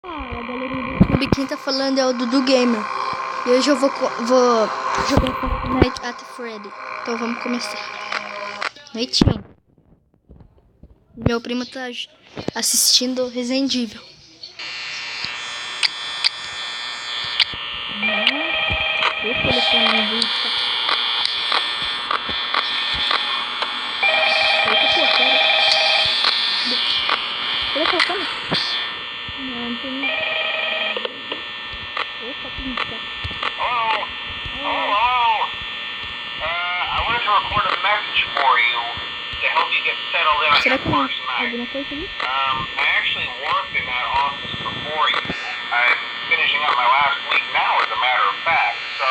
A galerinha do YouTube, quem tá falando é o Dudu Gamer. E hoje eu vou jogar Fortnite at Freddy. Então vamos começar. Noitinho. Meu primo tá assistindo Resident Evil. O telefone no vídeo. Cadê o telefone? Não tem. Opa, pinta. Hello? Hello? I wanted to record a message for you to help you get settled in on Será your que tem first night. alguma coisa ali? I actually worked in that office before you. I'm finishing up my last week now, as a matter of fact, so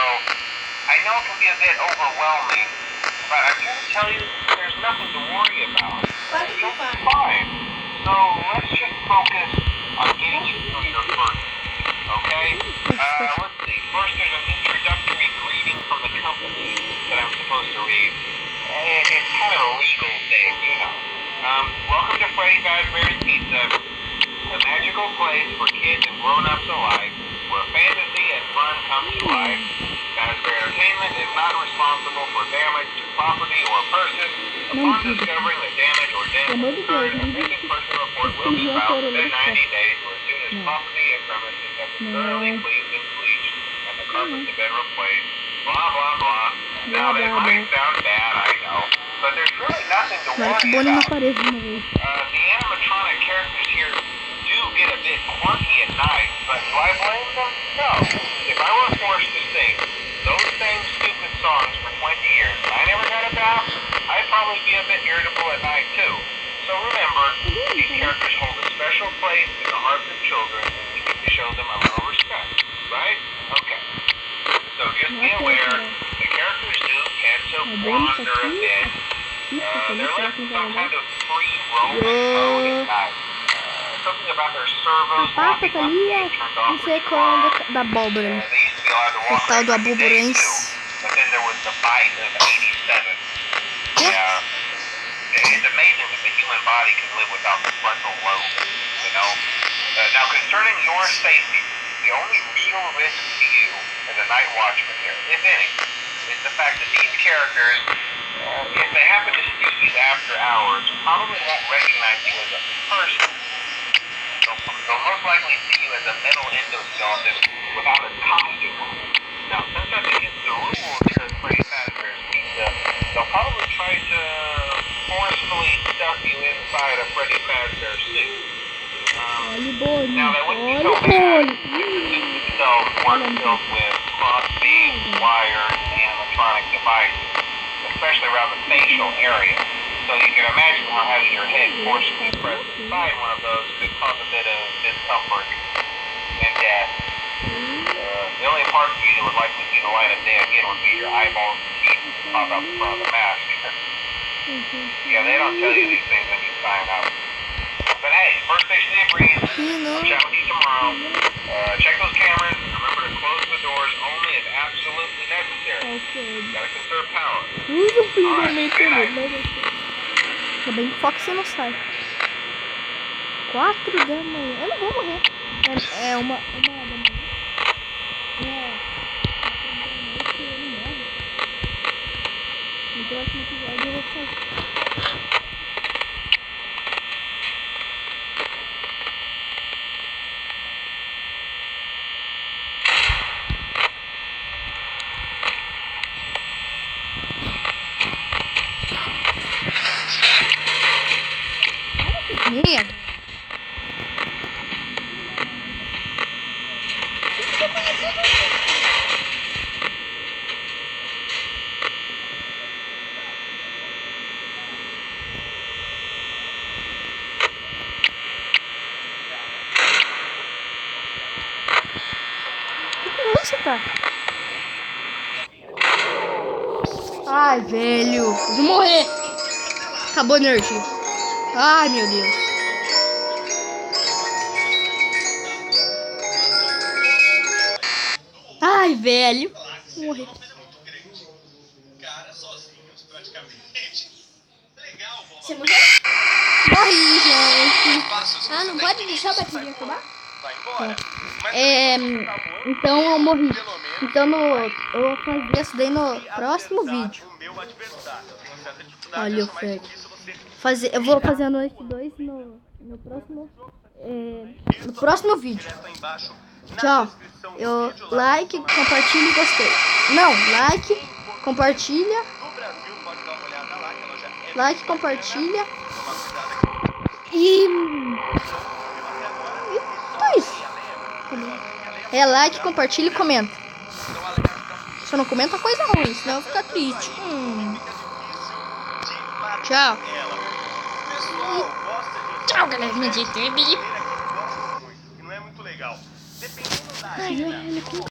I know it can be a bit overwhelming, but I'm here to tell you there's nothing to worry about. You'll be fine. So let's just focus on getting you through your first week, okay? Let's see. First, there's an introductory greeting from the company that I'm supposed to read. It's kind of a legal thing, you know. Welcome to Freddy Fazbear's Pizza, a magical place for kids and grown-ups alike, where fantasy and fun come to life. Fazbear Entertainment is not responsible for damage to property or person. Upon discovering that damage or death has occurred, a missing person report will be filed within 90 days or as soon as property and premises have been thoroughly cleaned and bleached and the carpets have been replaced. Blah, blah, blah. Now, that might sound bad, I know, but there's really nothing to worry about. The animatronic characters here do get a bit clunky at night, but do I blame them? No. If I were forced to sing those same stupid songs for 20 years and I never got a bath, I'd probably be a bit irritable at night too. So remember, these characters hold a special place in the hearts of children and we need to show them a little respect, right? Okay. So just be aware, the characters do tend to wander a bit. They're left in some kind of free roaming mode at night. Something about their servos Papa tá ali, turned off não sei qual da abóbora. They used to be allowed to O walk tal do around every day too, aboborense. but then there was the bite of 87. Yeah. It's amazing that the human body can live without the frontal lobe, you know? Now, concerning your safety, the only real risk to you as a night watchman here, if any, is the fact that these characters, if they happen to see you after hours, probably won't recognize you as a person. They'll most likely see you as a metal endoskeleton without a costume on. Now, since that's against the rules here at Freddy Fazbear's Pizza, they'll probably try to forcefully stuff you inside a Freddy Fazbear suit. Now, that wouldn't be so bad if the suit itself weren't filled with cross-beams, wires, and animatronic devices, especially around the facial area. So you can imagine how having your head forcefully pressed inside one of those could cause a bit of discomfort and death. The only part of you that would likely see the light of day again would be your eyeballs and teeth that pop out in front of the mask. Yeah, they don't tell you these things when you sign up. But hey, first station agrees. I'll chat with you tomorrow. Check those cameras. Remember to close the doors only if absolutely necessary. Gotta conserve power. Ainda bem que Fox não sai. 4 da manhã. Eu não vou morrer. É uma da manhã. No próximo episódio eu vou fazer. Merda. Onde você tá? Ai, velho. Eu vou morrer. Acabou a energia. Ai, meu Deus. Ai, velho. Morri. Você morreu? Morri, gente. Ah, não pode deixar a bateria acabar? vai embora. Mas Então eu morri. pelo menos Então eu vou fazer isso daí no próximo acertar vídeo. o meu adversário. Eu tenho certa dificuldade, Olha o mas Fred. com isso você Eu vou fazer a noite 2 no próximo vídeo. direto aí embaixo na Tchau. descrição do Eu vídeo, lá like, compartilha e gostei. Não, like, compartilha, no Brasil, pode dar uma olhada lá, que ela já é like, compartilha Toma cuidado aqui. e Até agora, é isso. É like, compartilha e comenta. Só não comenta coisa ruim, senão eu vou ficar triste. Tchau. Pessoal, gosta de Tchau, galerinha de YouTube. que não é muito legal. Dependendo da arena,